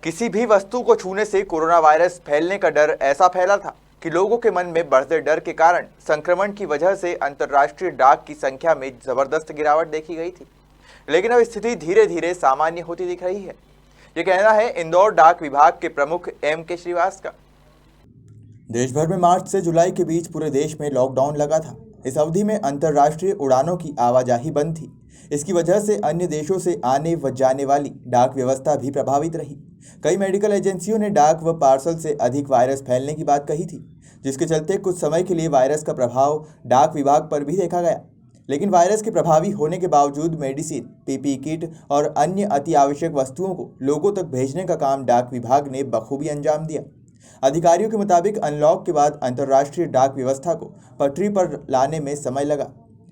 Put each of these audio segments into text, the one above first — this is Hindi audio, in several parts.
किसी भी वस्तु को छूने से कोरोना वायरस फैलने का डर ऐसा फैला था कि लोगों के मन में बढ़ते डर के कारण संक्रमण की वजह से अंतर्राष्ट्रीय डाक की संख्या में जबरदस्त गिरावट देखी गई थी। लेकिन अब स्थिति धीरे धीरे सामान्य होती दिख रही है। ये कहना है इंदौर डाक विभाग के प्रमुख M.K. श्रीवास का। देश भर में मार्च से जुलाई के बीच पूरे देश में लॉकडाउन लगा था। इस अवधि में अंतर्राष्ट्रीय उड़ानों की आवाजाही बंद थी। इसकी वजह से अन्य देशों से आने व जाने वाली डाक व्यवस्था भी प्रभावित रही। कई मेडिकल एजेंसियों ने डाक व पार्सल से अधिक वायरस फैलने की बात कही थी, जिसके चलते कुछ समय के लिए वायरस का प्रभाव डाक विभाग पर भी देखा गया। लेकिन वायरस के प्रभावी होने के बावजूद मेडिसिन, पीपीई किट और अन्य अति आवश्यक वस्तुओं को लोगों तक भेजने का काम डाक विभाग ने बखूबी अंजाम दिया। अधिकारियों के मुताबिक अनलॉक के बाद अंतर्राष्ट्रीय डाक व्यवस्था को पटरी पर लाने में समय लगा।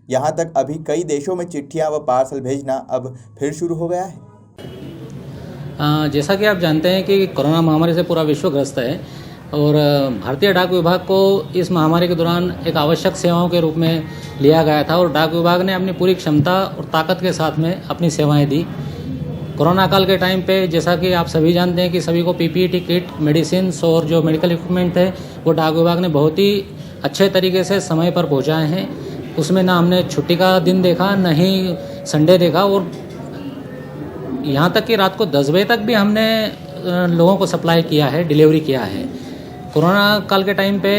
यहां तक अभी कई देशों में चिट्ठियां व पार्सल भेजना अब फिर शुरू हो गया है। जैसा कि आप जानते हैं कि कोरोना महामारी से पूरा विश्व ग्रस्त है और भारतीय डाक विभाग को इस महामारी के दौरान एक आवश्यक सेवाओं के रूप में लिया गया था और डाक विभाग ने अपनी पूरी क्षमता और ताकत के साथ में अपनी सेवाएं दी। कोरोना काल के टाइम पे जैसा कि आप सभी जानते हैं कि सभी को पीपीई किट, मेडिसिन और जो मेडिकल इक्विपमेंट थे वो डाक विभाग ने बहुत ही अच्छे तरीके से समय पर पहुँचाए हैं। उसमें ना हमने छुट्टी का दिन देखा, न ही संडे देखा और यहाँ तक कि रात को 10 बजे तक भी हमने लोगों को सप्लाई किया है, डिलीवरी किया है। कोरोना काल के टाइम पे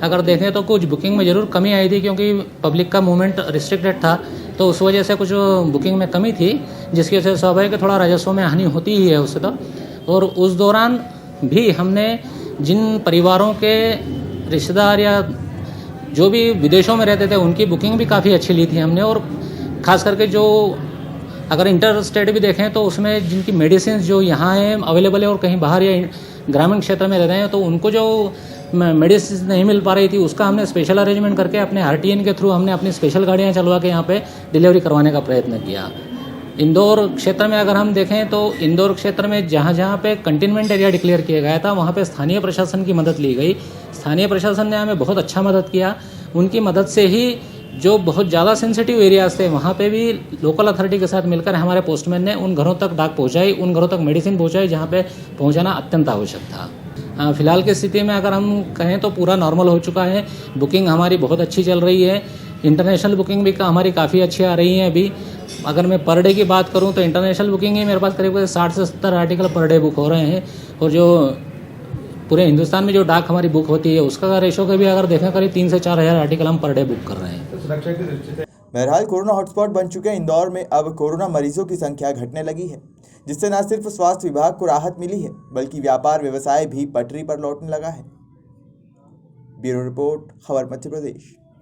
अगर देखें तो कुछ बुकिंग में ज़रूर कमी आई थी, क्योंकि पब्लिक का मूवमेंट रिस्ट्रिक्टेड था, तो उस वजह से कुछ बुकिंग में कमी थी, जिसकी वजह से स्वाभाविक है थोड़ा राजस्व में हानि होती ही है उससे तो। और उस दौरान भी हमने जिन परिवारों के रिश्तेदार या जो भी विदेशों में रहते थे उनकी बुकिंग भी काफ़ी अच्छी ली थी हमने। और ख़ास करके जो अगर इंटर स्टेट भी देखें तो उसमें जिनकी मेडिसिन जो यहाँ है अवेलेबल है और कहीं बाहर या ग्रामीण क्षेत्र में रहते हैं तो उनको जो मेडिसिन नहीं मिल पा रही थी उसका हमने स्पेशल अरेंजमेंट करके अपने RTN के थ्रू हमने अपनी स्पेशल गाड़ियाँ चलवा के यहाँ पे डिलीवरी करवाने का प्रयत्न किया। इंदौर क्षेत्र में अगर हम देखें तो इंदौर क्षेत्र में जहाँ जहाँ पे कंटेनमेंट एरिया डिक्लेयर किया गया था वहाँ पे स्थानीय प्रशासन की मदद ली गई। स्थानीय प्रशासन ने हमें बहुत अच्छा मदद किया। उनकी मदद से ही जो बहुत ज़्यादा सेंसिटिव एरियाज थे वहाँ पे भी लोकल अथॉरिटी के साथ मिलकर हमारे पोस्टमैन ने उन घरों तक डाक पहुँचाई, उन घरों तक मेडिसिन पहुँचाई जहाँ पे पहुँचाना अत्यंत आवश्यक था। फिलहाल की स्थिति में अगर हम कहें तो पूरा नॉर्मल हो चुका है। बुकिंग हमारी बहुत अच्छी चल रही है। इंटरनेशनल बुकिंग भी हमारी काफ़ी अच्छी आ रही है। अभी अगर मैं पर डे की बात करूँ तो इंटरनेशनल बुकिंग ही मेरे पास करीब 60 से 70 आर्टिकल पर डे बुक हो रहे हैं और जो पूरे हिंदुस्तान में जो डाक हमारी बुक होती है उसका रेशो का भी अगर देखें करीब 3 से 4 हज़ार आर्टिकल हम पर डे बुक कर रहे हैं। बहरहाल कोरोना हॉटस्पॉट बन चुके इंदौर में अब कोरोना मरीजों की संख्या घटने लगी है, जिससे न सिर्फ स्वास्थ्य विभाग को राहत मिली है बल्कि व्यापार व्यवसाय भी पटरी पर लौटने लगा है। ब्यूरो रिपोर्ट, खबर मध्य प्रदेश।